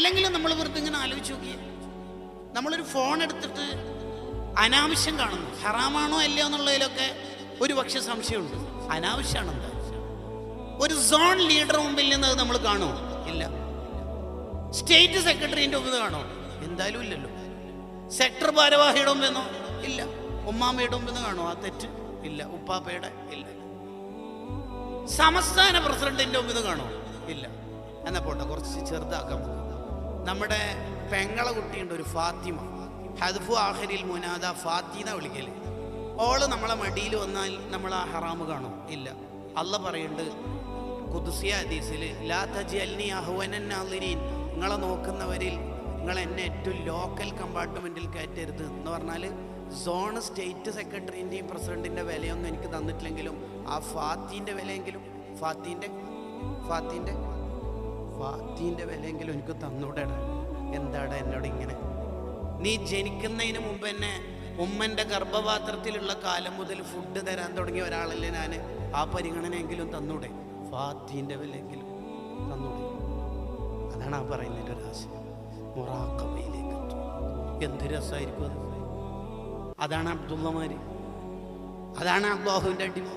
അല്ലെങ്കിൽ നമ്മൾ വെറുതെ ഇങ്ങനെ ആലോചിച്ച് നോക്കിയേ, നമ്മളൊരു ഫോൺ എടുത്തിട്ട് അനാവശ്യം കാണുന്നു, ഹറാമാണോ അല്ലയോ എന്നുള്ളതിലൊക്കെ ഒരു പക്ഷെ സംശയമുണ്ട്. അനാവശ്യമാണെന്താ? ഒരു സോൺ ലീഡർ മുമ്പിൽ നിന്ന് അത് നമ്മൾ കാണുമോ? ഇല്ല. സ്റ്റേറ്റ് സെക്രട്ടറിന്റെ മുമ്പിൽ കാണോ? എന്തായാലും ഇല്ലല്ലോ. സെക്ടർ ഭാരവാഹിയുടെ മുമ്പെന്നോ? ഇല്ല. ഉമ്മാമ്മയുടെ മുമ്പിൽ കാണോ ആ തെറ്റ്? ഇല്ല. ഉപ്പാപ്പയുടെ? ഇല്ല. സംസ്ഥാന പ്രസിഡന്റിന്റെ മുമ്പിൽ കാണോ? ഇല്ല. എന്നാ പോട്ടെ, കുറച്ച് ചെറുതാക്കാം. നമ്മുടെ പെങ്ങളെ കുട്ടിയുണ്ട്, ഒരു ഫാത്തിമ, ഹദ്ഫു ആഖിരിൽ മുനാദ ഫാത്തിന വിളിക്കല്. ഓള് നമ്മളെ മടിയിൽ വന്നാൽ നമ്മൾ ആ ഹറാമ് കാണോ? ഇല്ല. അള്ള പറയുന്നുണ്ട് ഖുദ്സിയ ഹദീസിൽ, ലാ തജ്അൽനി അഹ്വനൻ നാളിരീൻ, നിങ്ങളെ നോക്കുന്നവരിൽ നിങ്ങൾ എന്നെ ഏറ്റവും ലോക്കൽ കമ്പാർട്ട്മെന്റിൽ കയറ്റരുത് എന്ന് പറഞ്ഞാൽ, സോൺ സ്റ്റേറ്റ് സെക്രട്ടറിൻ്റെയും പ്രസിഡന്റിന്റെ വിലയൊന്നും എനിക്ക് തന്നിട്ടില്ലെങ്കിലും ആ ഫാത്തിന്റെ വിലയെങ്കിലും ഫാത്തിന്റെ വിലയെങ്കിലും എനിക്ക് തന്നൂടെടാ. എന്താടാ എന്നോട് ഇങ്ങനെ? നീ ജനിക്കുന്നതിന് മുമ്പ് എന്നെ ഉമ്മൻ്റെ ഗർഭപാത്രത്തിലുള്ള കാലം മുതൽ ഫുഡ് തരാൻ തുടങ്ങിയ ഒരാളല്ലേ ഞാൻ. ആ പരിഗണനയെങ്കിലും തന്നൂടെ? ഫാത്തിന്റെ വിലയെങ്കിലും തന്നൂടെ? അതാണ് ആ പറയുന്നതിൻ്റെ ഒരാശയം. മുറാഖബയിലേക്ക് എന്ത് രസമായിരിക്കും അത്. അതാണ് അബ്ദുള്ളമാര്, അതാണ് അല്ലാഹുവിൻ്റെ അടിമ.